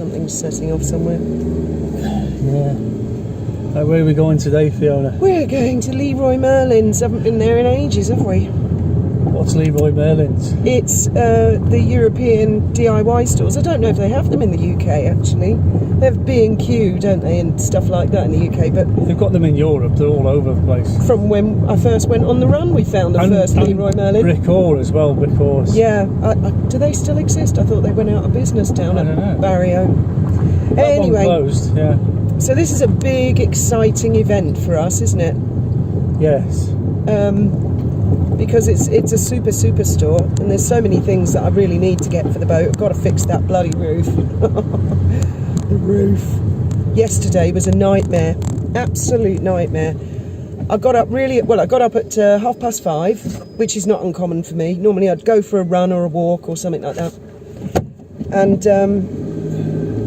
something's setting off somewhere. Yeah. Where are we going today, Fiona? We're going to Leroy Merlin's. Haven't been there in ages, have we? What's Leroy Merlin's? It's the European DIY stores. I don't know if they have them in the UK, actually. They have B&Q, don't they, and stuff like that in the UK, but... They've got them in Europe, they're all over the place. From when I first went on the run, we found the first Leroy Merlin. Brick Hall as well, because... Yeah. Do they still exist? I thought they went out of business down at Barrio. Anyway, one closed, yeah. So this is a big, exciting event for us, isn't it? Yes. Because it's a super store, and there's so many things that I really need to get for the boat. I've got to fix that bloody roof. The roof. Yesterday was a nightmare, absolute nightmare. I got up at 5:30, which is not uncommon for me. Normally I'd go for a run or a walk or something like that. And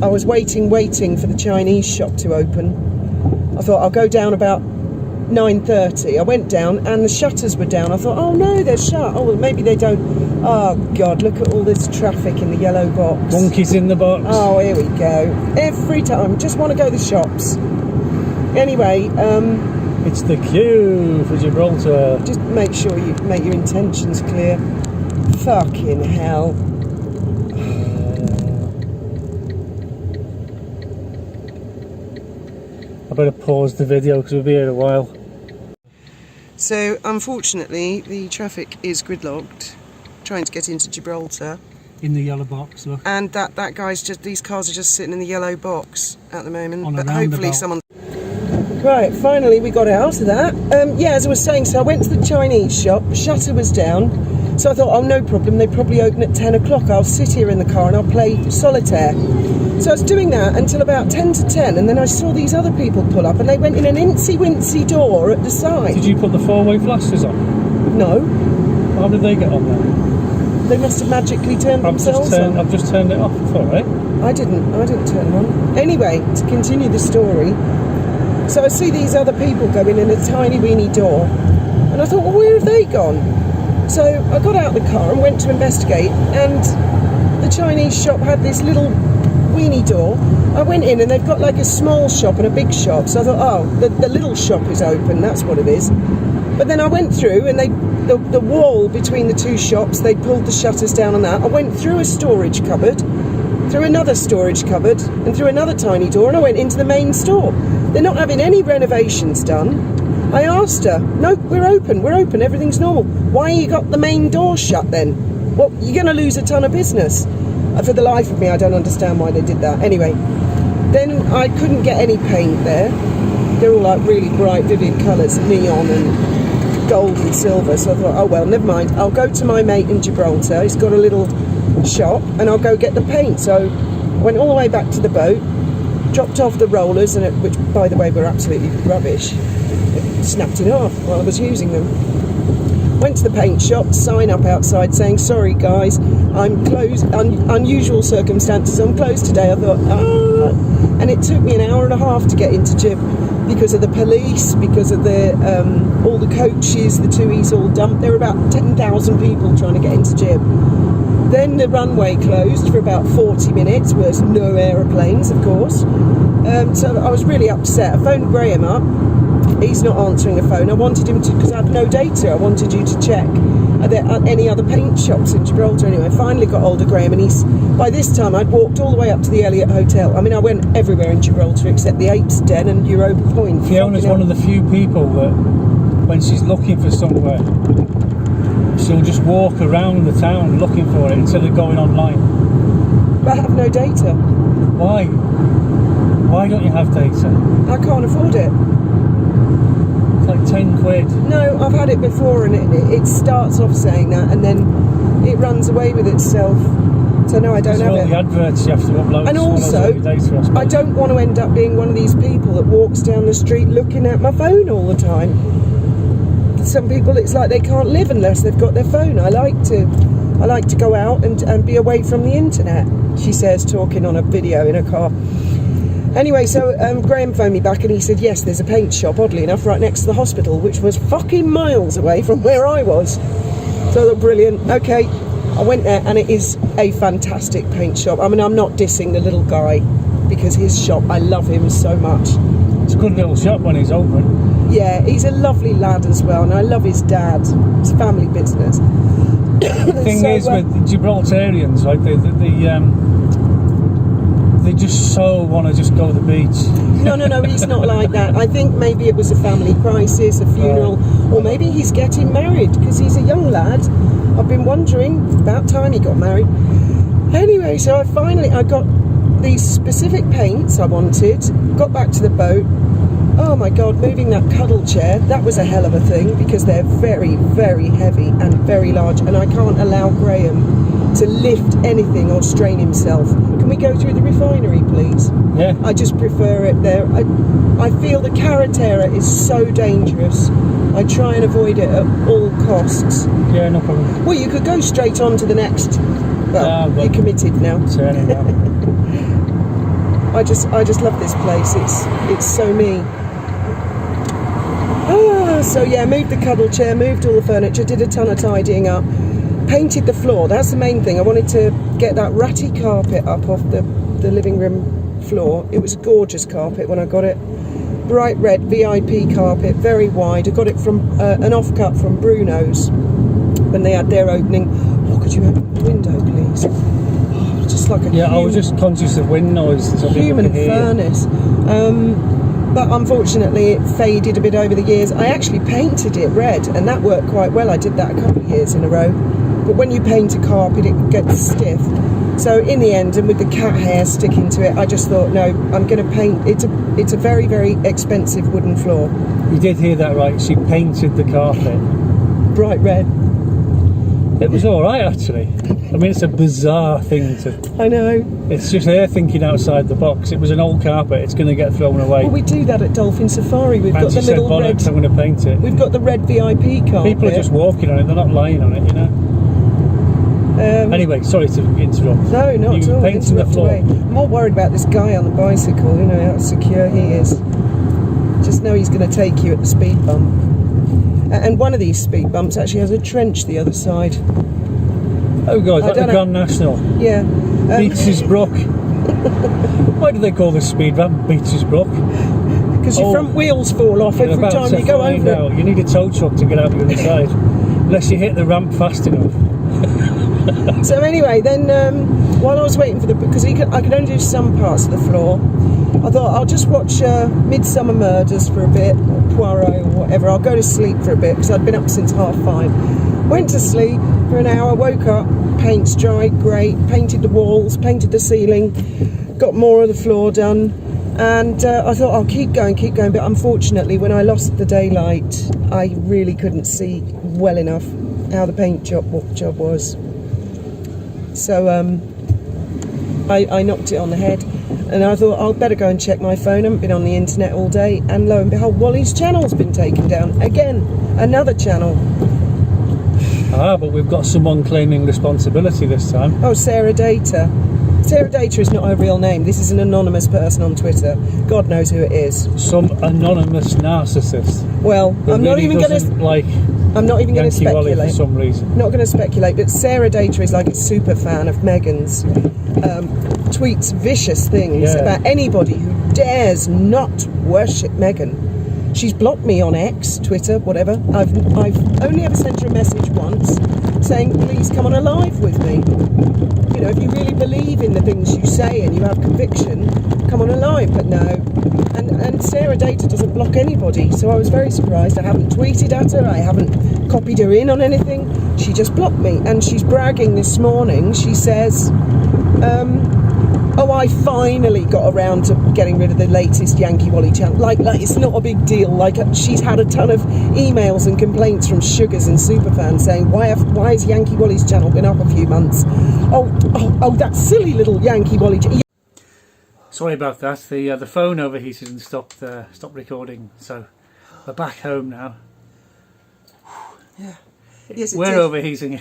I was waiting for the Chinese shop to open. I thought I'll go down about 9:30. I went down and the shutters were down. I thought, oh no, they're shut. Oh, well, maybe they don't. Oh God, look at all this traffic in the yellow box. Monkeys in the box. Oh, here we go. Every time, just want to go to the shops. Anyway, it's the queue for Gibraltar. Just make sure you make your intentions clear. Fucking hell. I better pause the video because we'll be here a while. So, unfortunately, the traffic is gridlocked, trying to get into Gibraltar. In the yellow box, look. And that guy's these cars are just sitting in the yellow box at the moment. On a but hopefully roundabout. someone... Right, finally we got out of that. Yeah, as I was saying, so I went to the Chinese shop, the shutter was down. So I thought, oh, no problem, they probably open at 10 o'clock. I'll sit here in the car and I'll play solitaire. So I was doing that until about 10 to 10, and then I saw these other people pull up, and they went in an incy-wincy door at the side. Did you put the four-way flashers on? No. How did they get on there? They must have magically turned themselves on. I've just turned it off, it's all right. I didn't turn them on. Anyway, to continue the story, so I see these other people going in a tiny weeny door, and I thought, well, where have they gone? So I got out of the car and went to investigate, and the Chinese shop had this little weeny door. I went in and they've got like a small shop and a big shop, so I thought, oh, the little shop is open, that's what it is. But then I went through and the wall between the two shops, they pulled the shutters down on that. I went through a storage cupboard, through another storage cupboard, and through another tiny door, and I went into the main store. They're not having any renovations done. I asked her, no, we're open, everything's normal. Why you got the main door shut then? Well, you're going to lose a ton of business. For the life of me, I don't understand why they did that. Anyway, then I couldn't get any paint there. They're all like really bright, vivid colours, neon and gold and silver. So I thought, oh well, never mind. I'll go to my mate in Gibraltar. He's got a little shop, and I'll go get the paint. So I went all the way back to the boat, dropped off the rollers, and which, by the way, were absolutely rubbish. It snapped in half while I was using them. Went to the paint shop, sign up outside saying, sorry guys, I'm closed, unusual circumstances, I'm closed today. I thought, and it took me an hour and a half to get into Gib because of the police, because of the all the coaches, the TUIs all dumped. There were about 10,000 people trying to get into Gib. Then the runway closed for about 40 minutes, with no aeroplanes, of course. So I was really upset. I phoned Graham up. He's not answering the phone. I wanted him to, because I have no data, I wanted you to check are there any other paint shops in Gibraltar. Anyway, I finally got hold of Graham, and by this time I'd walked all the way up to the Elliott Hotel. I mean, I went everywhere in Gibraltar except the Apes Den and Europa Point. Fiona's one of the few people that, when she's looking for somewhere, she'll just walk around the town looking for it instead of going online. But I have no data. Why? Why don't you have data? I can't afford it. Like 10 quid. No, I've had it before, and it starts off saying that, and then it runs away with itself. So no, I don't have it. The adverts you have to upload. And also, data, I don't want to end up being one of these people that walks down the street looking at my phone all the time. Some people, it's like they can't live unless they've got their phone. I like to go out and be away from the internet, she says, talking on a video in a car. Anyway, so Graham phoned me back and he said, yes, there's a paint shop, oddly enough, right next to the hospital, which was fucking miles away from where I was. So I thought, brilliant. Okay, I went there and it is a fantastic paint shop. I mean, I'm not dissing the little guy because his shop, I love him so much. It's a good little shop when he's open. Yeah, he's a lovely lad as well, and I love his dad. It's family business. The thing is with Gibraltarians, right? They just so want to just go to the beach. No, he's not like that. I think maybe it was a family crisis, a funeral, or maybe he's getting married because he's a young lad. I've been wondering, about time he got married. Anyway, so I got these specific paints I wanted, got back to the boat. Oh my God, moving that cuddle chair, that was a hell of a thing because they're very, very heavy and very large, and I can't allow Graham to lift anything or strain himself. Can we go through the refinery, please? Yeah. I just prefer it there. I feel the carretera is so dangerous. I try and avoid it at all costs. Yeah, no problem. Well, you could go straight on to the next. Well, you're committed now. Turning now. I just love this place. It's so me. So yeah, moved the cuddle chair, moved all the furniture, did a ton of tidying up, painted the floor. That's the main thing. I wanted to get that ratty carpet up off the living room floor. It was a gorgeous carpet when I got it. Bright red VIP carpet, very wide. I got it from an offcut from Bruno's when they had their opening. Oh, could you open the window, please? Oh, just like a I was just conscious of wind noise. So human furnace. But unfortunately it faded a bit over the years. I actually painted it red and that worked quite well. I did that a couple of years in a row. But when you paint a carpet it gets stiff. So in the end, and with the cat hair sticking to it, I just thought, no, I'm going to paint. It's a very, very expensive wooden floor. You did hear that right. She painted the carpet. Bright red. It was all right, actually. I mean, it's a bizarre thing to... I know. It's just her thinking outside the box. It was an old carpet. It's going to get thrown away. Well, we do that at Dolphin Safari. We've got the said, little red... I'm going to paint it. We've got the red VIP carpet. People are just walking on it. They're not lying on it, you know. Anyway, sorry to interrupt. No, not at all. Painting the floor. I'm more worried about this guy on the bicycle. You know how secure he is. Just know he's going to take you at the speed bump. And one of these speed bumps actually has a trench the other side. Oh God, like the Grand National. Yeah. Beaches Brook. Why do they call this speed bump Beaches Brook? Because your front wheels fall off every time you go over it. You need a tow truck to get out the other side. Unless you hit the ramp fast enough. So anyway, then while I was waiting for because I could only do some parts of the floor, I thought I'll just watch Midsummer Murders for a bit, or Poirot or whatever. I'll go to sleep for a bit because I'd been up since 5:30. Went to sleep for an hour, woke up, paint's dried, great, painted the walls, painted the ceiling, got more of the floor done, and I thought I'll keep going, but unfortunately when I lost the daylight I really couldn't see well enough how the paint job was. So I knocked it on the head and I thought I'll better go and check my phone. I haven't been on the internet all day, and lo and behold, Wally's channel's been taken down again. Another channel. But we've got someone claiming responsibility this time. Oh, Sarah Data. Sarah Data is not her real name. This is an anonymous person on Twitter. God knows who it is. Some anonymous narcissist. Well, I'm not even going to Yankee Wally for some reason. Not going to speculate, but Sarah Data is like a super fan of Meghan's. Tweets vicious things about anybody who dares not worship Meghan. She's blocked me on X, Twitter, whatever. I've only ever sent her a message once saying, please come on a live with me. You know, if you really believe in the things you say and you have conviction, come on a live. But no. And Sarah Data doesn't block anybody, so I was very surprised. I haven't tweeted at her, I haven't copied her in on anything. She just blocked me, and she's bragging this morning. She says, oh, I finally got around to getting rid of the latest Yankee Wally channel. Like it's not a big deal. Like, she's had a ton of emails and complaints from sugars and superfans saying, why has Yankee Wally's channel been up a few months? Oh, that silly little Yankee Wally. Sorry about that. The phone overheated and stopped recording. So we're back home now. Yeah. Yes, we're overheating.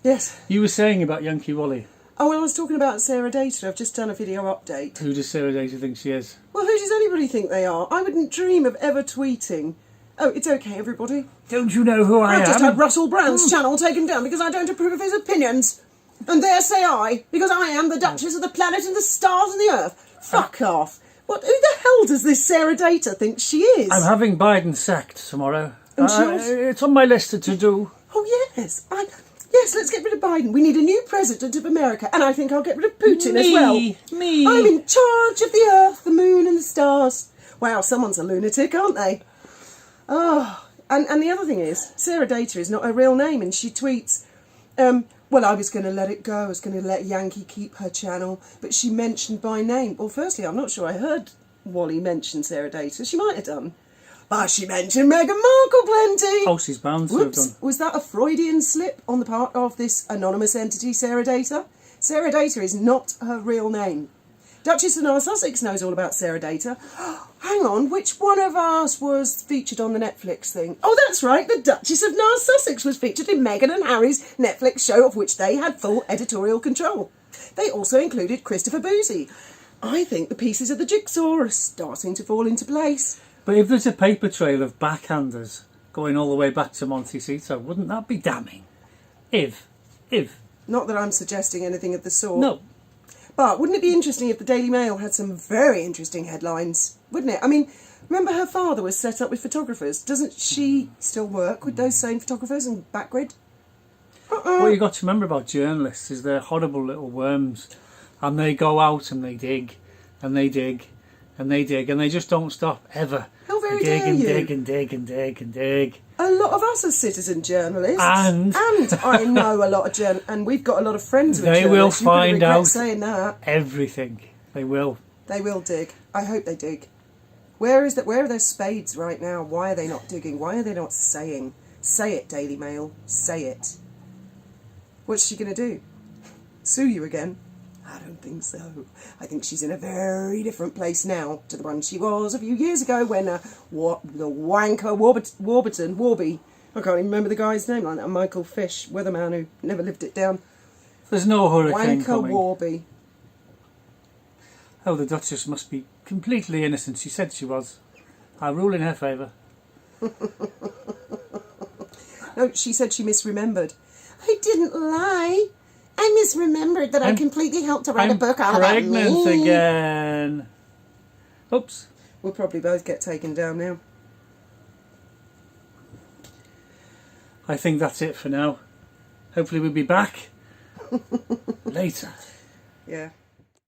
Yes. You were saying about Yankee Wally. Oh, well, I was talking about Sarah Data. I've just done a video update. Who does Sarah Data think she is? Well, who does anybody think they are? I wouldn't dream of ever tweeting. Oh, it's okay, everybody. Don't you know who I am? I've just had Russell Brand's channel taken down because I don't approve of his opinions. And there say I, because I am the Duchess of the planet and the stars and the earth. Fuck off. What? Who the hell does this Sarah Data think she is? I'm having Biden sacked tomorrow. And she also- It's on my list to do. Oh, yes. Yes, let's get rid of Biden. We need a new president of America. And I think I'll get rid of Putin as well. Me. I'm in charge of the earth, the moon and the stars. Wow, someone's a lunatic, aren't they? Oh, and the other thing is, Sarah Data is not her real name. And she tweets, well, I was going to let it go. I was going to let Yankee keep her channel. But she mentioned my name. Well, firstly, I'm not sure I heard Wally mention Sarah Data. She might have done. But she mentioned Meghan Markle plenty. Oh, she's bound to have done. Whoops, was that a Freudian slip on the part of this anonymous entity, Sarah Data? Sarah Data is not her real name. Duchess of North Sussex knows all about Sarah Data. Hang on, which one of us was featured on the Netflix thing? Oh, that's right, the Duchess of North Sussex was featured in Meghan and Harry's Netflix show, of which they had full editorial control. They also included Christopher Boozy. I think the pieces of the jigsaw are starting to fall into place. But if there's a paper trail of backhanders going all the way back to Montecito, wouldn't that be damning? If. Not that I'm suggesting anything of the sort. No. But wouldn't it be interesting if the Daily Mail had some very interesting headlines? Wouldn't it? I mean, remember her father was set up with photographers. Doesn't she still work with those same photographers and Backgrid? What you got to remember about journalists is they're horrible little worms. And they go out and they dig, and they dig, and they dig, and they just don't stop, ever. How very They dig dare and you. dig and dig and dig and dig. A lot of us are citizen journalists. And I know a lot of and we've got a lot of friends with they will journalists. You're gonna find regret out saying that. everything. They will. They will dig. I hope they dig. Where are their spades right now? Why are they not digging? Why are they not saying? Say it, Daily Mail. Say it. What's she going to do? Sue you again? I don't think so. I think she's in a very different place now to the one she was a few years ago when the wanker Warby, I can't even remember the guy's name, like that Michael Fish, weatherman who never lived it down. There's no hurricane Wanker coming. Warby. Oh, the Duchess must be completely innocent. She said she was. I rule in her favour. No, she said she misremembered. I didn't lie. I misremembered that I completely helped to write a book all about me. Pregnant again. Oops. We'll probably both get taken down now. I think that's it for now. Hopefully we'll be back later. Yeah.